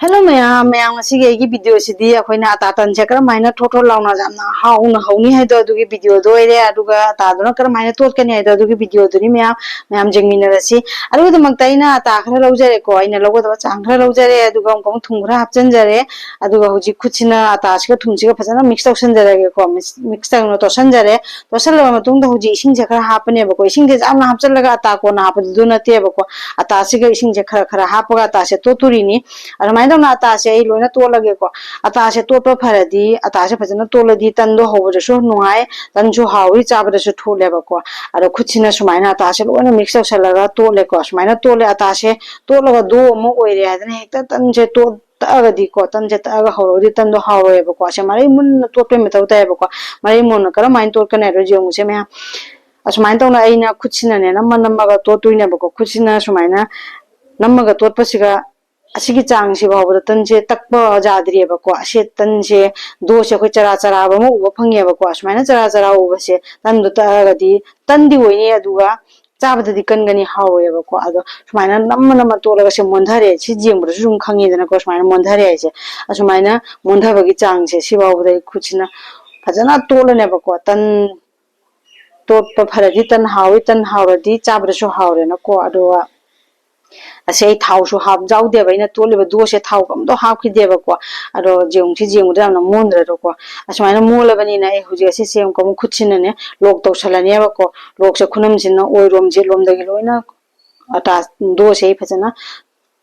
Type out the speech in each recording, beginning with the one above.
Hello ma'am, ma'am ngasi gi video sidi akoina ata tan se karamhaina thotho launa jamna hauna hauni hai do dugi video do ere aduga ata dona karamhaina tot kani hai do dugi video duni ma'am jengmina rasi aduga de makta ina ata khara laujare ko ina logo da chang khara laujare aduga ong thum khara hapchan jare aduga hoji khuchina ata siga thum siga phajana mix tausan jare ko mix tawna to san jare to sal lama tung da hoji ising je khara hapane ba ko ising je jamna hapchal laga ata ko na hap du na te ba ko ata siga ising je khara khara hapaga ata se to turini adamaina ata se loina tolage ko ata se totpa faradi ata se phajana toladi tan do hobo so nuai tan ju hawi chabada su thole ba ko aro khuchina sumaina ata se loina mix salaga tole ko sumaina tole ata se tolaga do mo oire adana hekta tan je to agadi ko tan je aga horodi tan do hawe ba ko se mari mun to pe meta uta ba ko mari mon kara main to kana ro je mu se me asmain tawna aina khuchina ne namma namma to tuina ba ko khuchina sumaina namma ga tot pasiga asigi chang si bawo tan je takpa jadri ba ko ase tan je do se ko chara chara ba mo uba phangye ba ko asmaina chara chara uba se tan do ta ga di tan di hoye aduga chabada di kan gani hawe ba ko ado asmaina namma namma to laga se mondhare si jembu su khangi dana ko asmaina mondhare ai se asmaina mondha ba gi chang se si bawo dai khuchina phajana tolane ba ko tan totpa faradi tan hawradi chabada su hawre na ko ado ase thau su hap jau de baina tole ba do se thau kam do hap ki de ba ko aro jeung si jeung da na mon ra ro ko asmaina mola bani na e huji ase sem kam khuchina ne lok to salani ba ko lok se khunam sin na oi rom je lom da gi loina ata do se phajana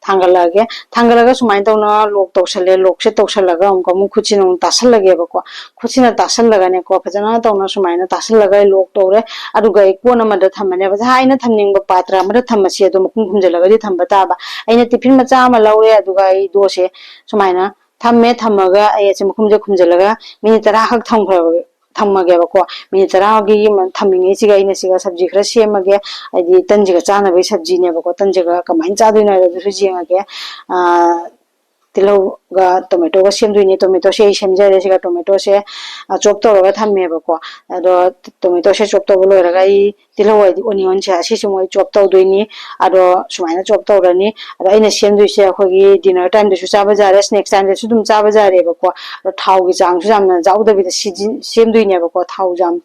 thangalaga sumai tawna lok tawsale lok se tawsalaga amkamu khuchina tasalage ba ko khuchina tasalaga ne ko phajana tawna sumaina tasalaga lok tawre aduga ikona mada thamane ba haina thamning ba patra mada thamasi adu mukum khumjalaga di thamba ta ba aina tiffin macha ma laure aduga I do se sumaina thamme thamaga ai se mukum je khumjalaga minute 10 hak thamkhra thamage ba ko minute 10 gi thamingi siga ina siga sabji khra semage adi tanjiga chana bai sabji ne ba ko tanjiga kamain cha duina ru jingage tilau ga tomato ga semduini tomato se semjare siga tomato se chop to ga thamme ba ko ado tomato se chop to lo ra ga I tilau ai onion se asi sumoi chop to duini ado sumaina chop to rani ado ina semdui se khogi dinner time de su chaba jare snacks time de su dum chaba jare ba ko ado thau gi chang su jamna jauda bi de semduini ba ko thau jam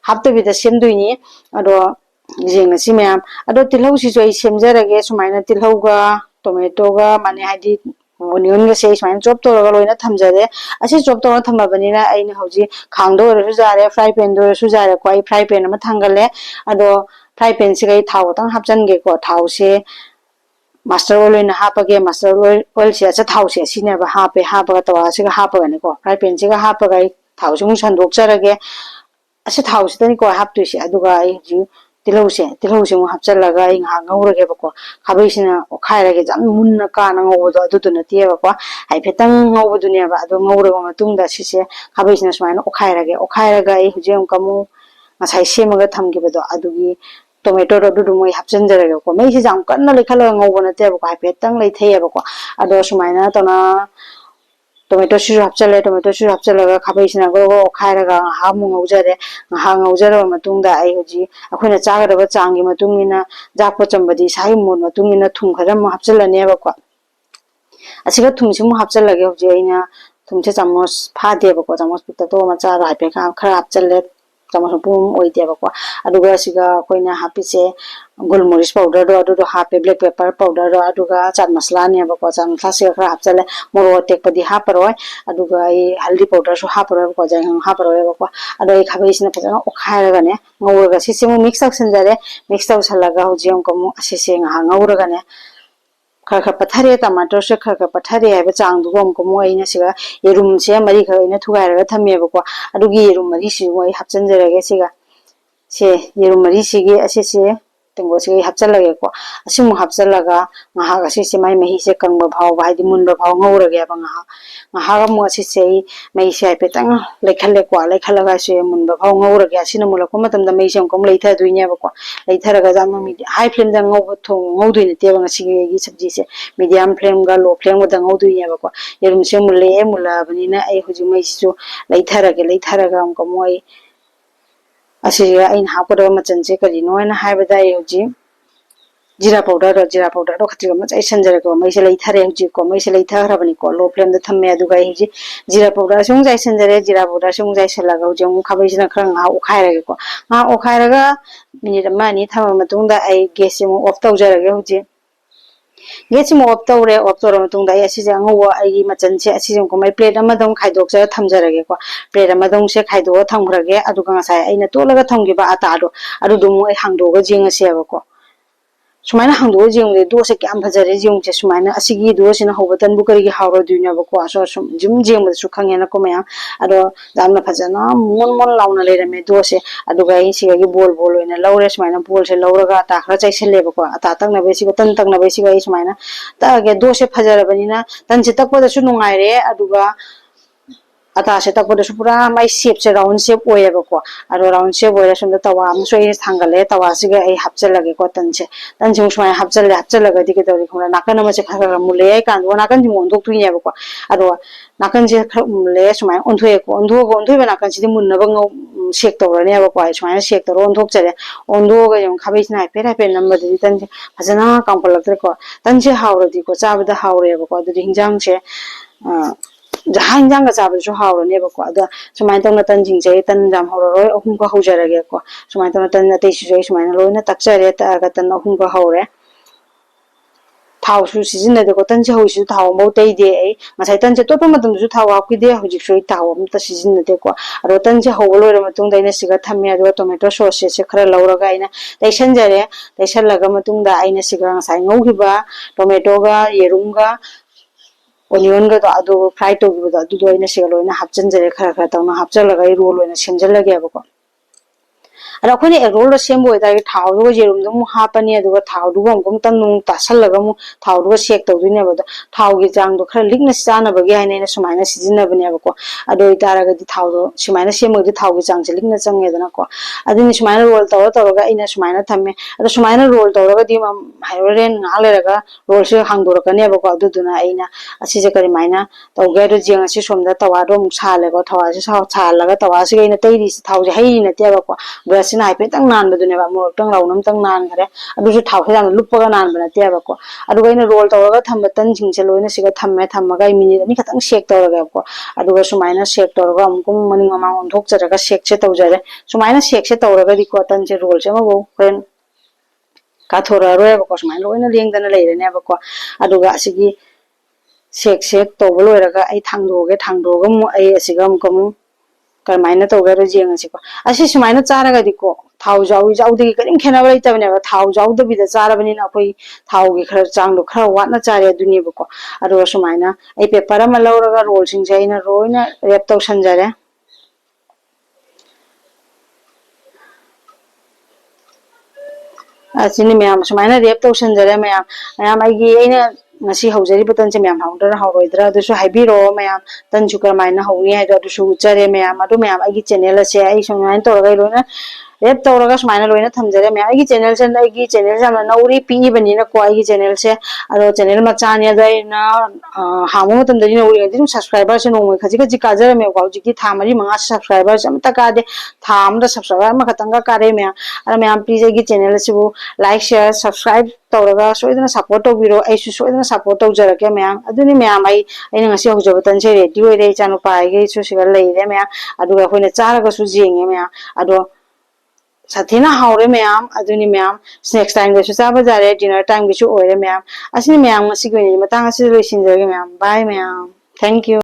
hapta bi de semduini ado jeng si ma'am ado tilau si so I semjarage sumaina tilau ga tomato ga mane haidi onion ga se sumaina chop to ga loina thamjare ase chop to thamba bani na aina hoji khangdo ru jare fry pan do su jare ko I fry pan ma thangale ado fry pan se gai thau tang hapjan ge ko thau se master oil in hapage master oil se acha thau se sine ba hape hapaga tawa se ga hapaga ne ko fry pan se ga hapaga thau se mu sandok charage ase thau se tani ko haptu se aduga ai ji tilau se mu hapchalaga I nga ngaurage ba ko khabai sina okhairage jam munna ka na ngobo do adu na tie ba ko ai phetang ngobo dunia ba adu ngauraba matung da si se khabai sina sumaina okhairaga ai hujem kamu ngasai semaga thamgi ba do adugi tomato ro du moi hapchan jaraga ko mai si jam kan na lekhala ngobo na te ba ko ai phetang lei thei ba ko ado sumaina tona tomato su hapchalaga khabai sina go khairaga ha mu ngaujare ha ngaujara matungda ai hoji akhona chagadaba changi matungina jakpo chambadi sai mon matungina thum khara mu hapchalane ba ko asiga thum simu hapchalage hoji aina thum se chamos pha de ba ko chamos pita to ma cha ra pe khara hapchalle chamos pum oi de ba ko aduga siga koina hapise gulmoris powder do hape black pepper powder aduga chat masala ne ba ko chan thase khara hapchale moro tek padi haparoi aduga I haldi powder so haparoi ko jang haparoi ba ko ado I khabai sina phajana okhairaga ne ngauraga sisimu mix action jare mix out salaga hojiam komu asise nga ngauraga ne khara pathare tomato se khara pathare hai ba chang du gom komu aina siga yerum se mari khara ina thugairaga thamme ba ko adugi yerum mari si moi hapchan jarage siga se yerum mari sigi asise tengo se hapchalage ko asimu hapchalaga ngaha asise mai mehi se kangba bhaw bai di munba bhaw ngaurage ba ngaha ga mu asise mai se petang lekhale ko lekhalaga se munba bhaw ngaurage asina mula ko matam da mai sem kom leitha duinya ba ko leitharaga jam mi high flame da ngau thong ngau duine te ba ngasi gi sabji se medium flame ga low flame da ngau duinya ba ko yerum se mula bani na ai huju mai su leitharaga am ko moi asiga ain hapura machan se kari no na haibada yoji जीरा powder रो खत्री म चाहिँ संजरे को मैसे लै थरे हुजि को मैसे लै थरा बनि को लो फ्लेम द थम्मे अदुगा हिजि जीरा पाउडर सुंग चाहिँ संजरे जीरा पाउडर सुंग चाहिँ सलागा हुजि मु खाबैसिना खरा nga ओखाइरगे को nga ओखाइरगा मिनिट मानि थमा मतुंदा ai gas से मु ऑफ तौजरगे हुजि gas मु ऑफ तौरे ऑफ तौर मतुंदा ai असि जंग वो ai मचन से असि जंग को मै प्लेट अमदम खाइदोक से थमजरगे को प्लेट अमदम से खाइदो थमग्रगे अदुगा nga sai ai na tolaga थमगिबा आता दो अदु दुमु ai hangdoga jinga सेबा को सुमाइना हंगदो जिंगले दोसे क्याम फजरे जिंगसे सुमाइना असिगी दोसिना होबतन बुकरिगी हावरो दुइनाबो को आसो जिम जिंगबो सु खंगेना को मया अदो जामना फजना मोन मोन लाउना लेरमे दोसे अदुगा इसिगी बोल बोल ओइना लौरे सुमाइना बोल से लौरगा आता खरा चाइसेलेबो को आता तंगना बेसिगो तन तंगना बेसिगो इ सुमाइना तागे दोसे फजरबनिना तनसे तकपदसु नुंगाइरे अदुगा आता से तकपदसु पुरा माइ शेप से राउंड शेप ओयेबो को अदो राउंड शेप ओयरे सुंद तवा मुसोइ थांगले तवा सिगे ai हपचलगे को तनसे सुमाइ हपचलगा दिके तौरि खुना नाकन मसे खरा मुले कान वो नाकन जि मोंदोक तुइनेबो को अदो नाकन से खरा मुले सुमाइ ओंथोए को ओंथोए नाकन सिदि मुन्नबो ngau शेक तौरनेबो को ai सुमाइ शेक तौर ओंथोक चरे ओंदोगा यम खाबैसिना पेरा नम्बरदि तनसे फजना कांपलक्तरे को तनसे हावरदि को चाबदा हावरेबो को अदि हिंजांग से जहां हिंजांग का चाबदसु हावरनेबो को अदो सुमाइ तंग तन जिंगसे तन जाम हावररोय अहुम को हौजरगे को सुमाइ तंग तन नतेसु सुमाइ लोइना तक्चरे तागा तन अहुम को हावरे थाव सु सिजिनदे को तनसे होइसु थाव मौ तैदे ai masai tanse topa matungsu थाव हापकिदे हुजिक सोइ थाव अमता सिजिनदे को अरो तनसे हावलोरे मतुंग दैना सिगा थम्मे अदो टोमेटो सॉस से खरा लौरगा आइना तैसनजरे तैसलगा मतुंग दा आइना सिगा साइ ngौगिबा टोमेटो गा येरुंगा ओनियन गा अदो फ्राई तोगिबो अदो दोइना सिगा लोइना हपचनजरे खरा खरा तौना हपचलगा रोल ओइना सेमजलगे अबको अरे अखोने एग रोल सेमबो इदागे थावदो जेरुमदो मु हापनी अदुगा थावदो गम तंग नु तासलगा मु थावदो शेक तौदिने बदो थावगी जांगदो खरा लिगना चानबगे हाइनेना सुमाइना सिजिनबने अबको अदो इतारगदि थावदो सुमाइना सेमगदि थावगी जांगसे लिगना चंगेदना को अदिनि सुमाइना रोल तौरगा इना सुमाइना थम्मे अदो सुमाइना रोल तौरगदि हाइरोरेन ngaleраga रोल से हांगदोरकने अबको अदुदुना आइना असिजे करिमाइना तौगे अदो जेंग असि सोमदा तवादो मु सालेको तवासे सालगा तवासे गइना तैरि थावजे हाइ नते अबको ब्रसिना हाइफेतंग नानबदुनेबा मोरक्तंग लाउनमतंग नानखरे अदुसु थावसे जान लुप्पगा नानबना तेबको अदुगा इन रोल तौरगा थम्बतन जिंगसे लोइना सिगा थम्मे थम्मगा मिनिट अनि खतंग शेक तौरगा को अदुगा सुमाइना शेक तौरगा अमुकुम मनिंग ममा ओंथोक जरगा शेक से तौजरे सुमाइना शेक से तौरगा दि को तन से रोल से मबो फ्रेंड काथोरा रोयबको सुमाइना लोइना लेंगदना लेरनेबको अदुगा सिगी शेक शेक तौबो लोइरगा ai थांदोगा मु ai असिगा अमुकम करमाइना तौगरो जेंगसिको असि सुमाइना चारगा दिको थाव जाउदि करिम खेनाबा लैतबनेबा थाव जाउदबिदा चारबनिना अखोइ थावगी खरा चांगदो खरा वाटना चारे दुनिबको अदो सुमाइना ai पेपर अमा लौरगा रोल सिंगसे आइना रोइना रेप तौसनजरे असिनि मैम सुमाइना रेप तौसनजरे मैम मैम आइगी आइना ngasi haujari batan se मैम हाउंडर हाउरोइद्रा दुसु हाइबिरो मैम तनसु करमाइना हौनी हाइदो दुसु उचरे मैम अदु मैम आइगी चैनल से आई सुमाइन तौरगा लोइना रेप तौरगा सुमाइना लोइना थमजरे मैम आइगी चैनल से नौरी पीबनिना को आइगी चैनल से अदो चैनल मचानी अदैना हामो मतम दनि नौरी गदि सब्सक्राइबर से नोंग खजि खजि काजर मे को जिकी थामरी मंगा सब्सक्राइबर समता कादे थाम द सब्सक्राइबर म खतंगा कारे मैम अरे मैम प्लीज आइगी चैनल से वो लाइक शेयर सब्सक्राइब तौरगा सोइदना सपोर्ट तौबिरो आइसु सोइदना सपोर्ट तौजरके मैम अदुनि मैम आइना ngasi हौजबतन से रेडी ओइरे चानु पाइगे सु सिगा लेइरे मैम अदुगा होइना चारगा सु जेंगे मैम अदो साथीना हाउरे मैम अदुनि मैम नेक्स्ट टाइम गसु चाबा जारे डिनर टाइम गसु ओइरे मैम असि मैम ngasi गनि मतंग असि लोइसिनजगे मैम बाय मैम थैंक यू।